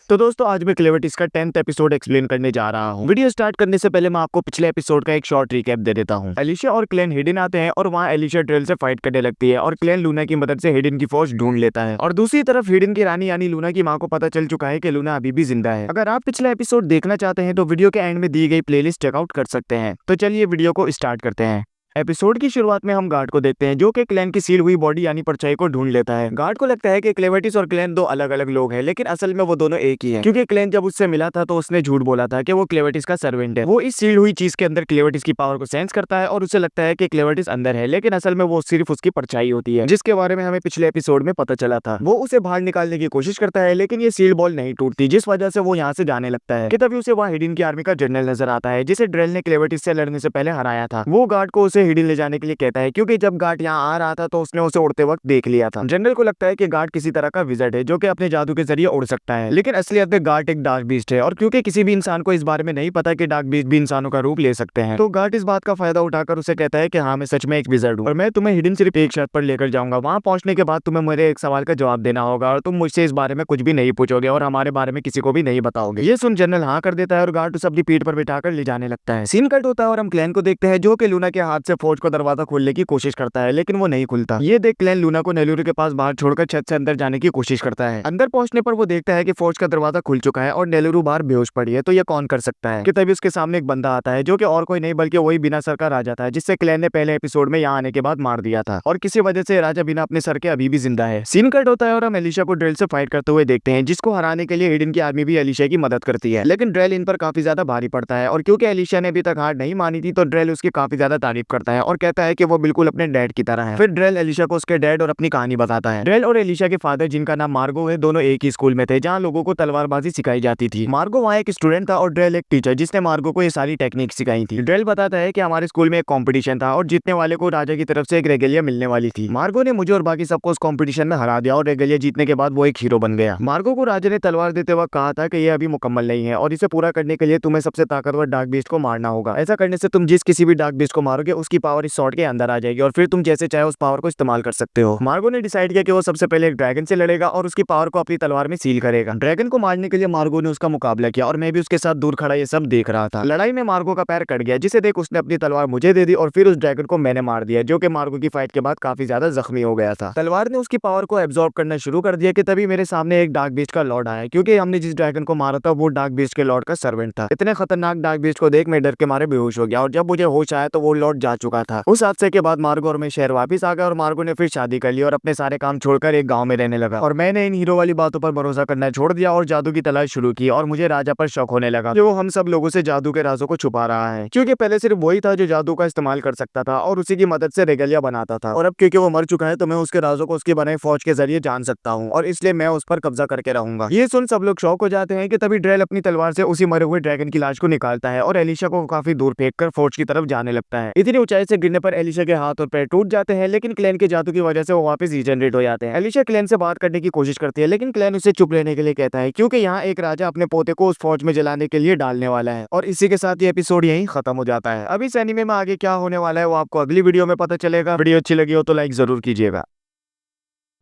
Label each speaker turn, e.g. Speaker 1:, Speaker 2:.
Speaker 1: तो दोस्तों आज मैं क्लेवर्टिस का 10th एपिसोड एक्सप्लेन करने जा रहा हूँ। वीडियो स्टार्ट करने से पहले मैं आपको पिछले एपिसोड का एक शॉर्ट रिकैप दे देता हूँ। एलिशा और क्लेन हिडन आते हैं और वहाँ एलिशा ड्रेल से फाइट करने लगती है और क्लेन लूना की मदद से हिडन की फौज ढूंढ लेता है। और दूसरी तरफ हिडन की रानी यानी लूना की माँ को पता चल चुका है कि लूना अभी भी जिंदा है। अगर आप पिछला एपिसोड देखना चाहते हैं तो वीडियो के एंड में दी गई प्लेलिस्ट चेकआउट कर सकते हैं। तो चलिए वीडियो को स्टार्ट करते हैं। एपिसोड की शुरुआत में हम गार्ड को देखते हैं जो कि क्लैन की सील हुई बॉडी यानी परछाई को ढूंढ लेता है। गार्ड को लगता है कि क्लेवर्टिस और क्लैन दो अलग अलग लोग हैं, लेकिन असल में वो दोनों एक ही हैं, क्योंकि क्लैन जब उससे मिला था तो उसने झूठ बोला था कि वो क्लेवर्टिस का सर्वेंट है। वो इस सील हुई चीज के अंदर क्लेवर्टिस की पावर को सेंस करता है और उसे लगता है कि क्लेवर्टिस अंदर है, लेकिन असल में वो सिर्फ उसकी परछाई होती है, जिसके बारे में हमें पिछले एपिसोड में पता चला था। वो उसे बाहर निकालने की कोशिश करता है, लेकिन ये सील बॉल नहीं टूटती, जिस वजह से वो यहाँ से जाने लगता है कि तभी उसे वहाँ हिडन की आर्मी का जनरल नजर आता है, जिसे ड्रेल ने क्लेवर्टिस से लड़ने से पहले हराया था। वो गार्ड को उसे हिडन ले जाने के लिए कहता है, क्योंकि जब गार्ड यहाँ आ रहा था तो उसने उसे उड़ते वक्त देख लिया था। जनरल को लगता है कि गार्ड किसी तरह का विज़र्ड है जो कि अपने जादू के जरिए उड़ सकता है, लेकिन असलियत में गार्ड एक डार्क बीस्ट है। और क्योंकि किसी भी इंसान को इस बारे में नहीं पता कि डार्क बीस्ट भी इंसानों का रूप ले सकते हैं, तो गार्ड इस बात का फायदा उठाकर उसे कहता है कि हाँ, मैं सच में एक विज़र्ड हूँ और मैं तुम्हें हिडन सिर्फ एक शर्त पर लेकर जाऊंगा। वहाँ पहुंचने के बाद तुम्हें मेरे एक सवाल का जवाब देना होगा और तुम मुझसे इस बारे में कुछ भी नहीं पूछोगे और हमारे बारे में किसी को भी नहीं बताओगे। ये सुन जनरल हाँ कर देता है और गार्ड उसे अपनी पीठ पर बिठाकर ले जाने लगता है। सीन कट होता है और हम क्लैन को देखते हैं जो कि लूना के हाथ से फौज को दरवाजा खोलने की कोशिश करता है, लेकिन वो नहीं खुलता। ये देख क्लैन लूना को नेलुरू के पास बाहर छोड़कर छत से अंदर जाने की कोशिश करता है। अंदर पहुंचने पर वो देखता है कि फौज का दरवाजा खुल चुका है और नेलुरू बाहर बेहोश पड़ी है। तो ये कौन कर सकता है कि तभी उसके सामने एक बंदा आता है जो कि और कोई नहीं बल्कि वही बिना सर का राजा था, जिससे क्लैन ने पहले एपिसोड में यहाँ आने के बाद मार दिया था और किसी वजह से राजा बिना अपने सर के अभी भी जिंदा है। सीन कट होता है और हम एलिशा को ड्रेल से फाइट करते हुए देखते हैं, जिसको हराने के लिए हिडन की आर्मी भी एलिशा की मदद करती है, लेकिन ड्रेल इन पर काफी ज्यादा भारी पड़ता है। और क्योंकि एलिशा ने अभी तक हार नहीं मानी थी तो ड्रेल उसकी काफी ज्यादा तारीफ करता है और कहता है कि वो बिल्कुल अपने डैड की तरह है। फिर ड्रेल एलिशा को उसके डैड और अपनी कहानी बताता है। ड्रेल और एलिशा के फादर, जिनका नाम मार्गो है, दोनों एक ही स्कूल में थे जहाँ लोगों को तलवारबाजी सिखाई जाती थी। मार्गो वहाँ एक स्टूडेंट था और ड्रेल एक टीचर, जिसने मार्गो को ये सारी टेक्निक सिखाई थी। ड्रेल बताता है कि हमारे स्कूल में एक कंपटीशन था और जीतने वाले को राजा की तरफ से एक रेगलिया मिलने वाली थी। मार्गो ने मुझे और बाकी सबको उस कंपटीशन में हरा दिया और रेगलिया जीतने के बाद वो एक हीरो बन गया। मार्गो को राजा ने तलवार देते वक्त कहा था कि ये अभी मुकम्मल नहीं है और इसे पूरा करने के लिए तुम्हें सबसे ताकतवर डार्क बीस्ट को मारना होगा। ऐसा करने से तुम जिस किसी भी डार्क बीस्ट को मारोगे उसकी पावर इस शॉट के अंदर आ जाएगी और फिर तुम जैसे चाहे उस पावर को इस्तेमाल कर सकते हो। मार्गो ने डिसाइड किया कि वो सबसे पहले एक ड्रैगन से लड़ेगा और उसकी पावर को अपनी तलवार में सील करेगा। ड्रैगन को मारने के लिए मार्गो ने उसका मुकाबला किया और मैं भी उसके साथ दूर खड़ा ये सब देख रहा था। लड़ाई में मार्गो का पैर कट गया, जिसे देख उसने अपनी तलवार मुझे दे दी और फिर उस ड्रैगन को मैंने मार दिया, जो कि मार्गो की फाइट के बाद काफी ज्यादा जख्मी हो गया था। तलवार ने उसकी पावर को एब्जॉर्ब करना शुरू कर दिया कि तभी मेरे सामने एक डार्क बीस्ट का लॉर्ड आया, क्योंकि हमने जिस ड्रैगन को मारा था वो डार्क बीस्ट के लॉर्ड का सर्वेंट था। इतने खतरनाक डार्क बीस्ट को देख मैं डर के मारे बेहोश हो गया और जब मुझे होश आया तो वो लॉर्ड जा चुका था। उस हादसे के बाद मार्गो और मैं शहर वापस आ गए और मार्गो ने फिर शादी कर ली और अपने सारे काम छोड़कर एक गांव में रहने लगा। और मैंने इन हीरो वाली बातों पर भरोसा करना छोड़ दिया और जादू की तलाश शुरू की और मुझे राजा पर शक होने लगा जो हम सब लोगों से जादू के राजों को छुपा रहा है, क्योंकि पहले सिर्फ वही था जो जादू का इस्तेमाल कर सकता था और उसी की मदद से रेगलिया बनाता था। और अब क्योंकि वो मर चुका है तो मैं उसके राजों को उसकी बनाई फौज के जरिए जान सकता हूँ और इसलिए मैं उस पर कब्जा करके रहूंगा। ये सुन सब लोग शौक हो जाते हैं कि तभी ड्रेल अपनी तलवार से उसी मरे हुए ड्रैगन की लाश को निकालता है और एलिशा को काफी दूर फेंककर फौज की तरफ जाने लगता है। इतनी ऊंचाई से गिरने पर एलिशा के हाथ और पैर टूट जाते हैं, लेकिन क्लैन के जादू की वजह से वो वापस रीजनरेट हो जाते हैं। एलिशा क्लैन से बात करने की कोशिश करती है, लेकिन क्लैन उसे चुप रहने के लिए कहता है, क्योंकि यहाँ एक राजा अपने पोते को उस फौज में जलाने के लिए डालने वाला है। और इसी के साथ ये एपिसोड यहीं खत्म हो जाता है। अभी इस एनीमे में आगे क्या होने वाला है वो आपको अगली वीडियो में पता चलेगा। वीडियो अच्छी लगी हो तो लाइक जरूर कीजिएगा।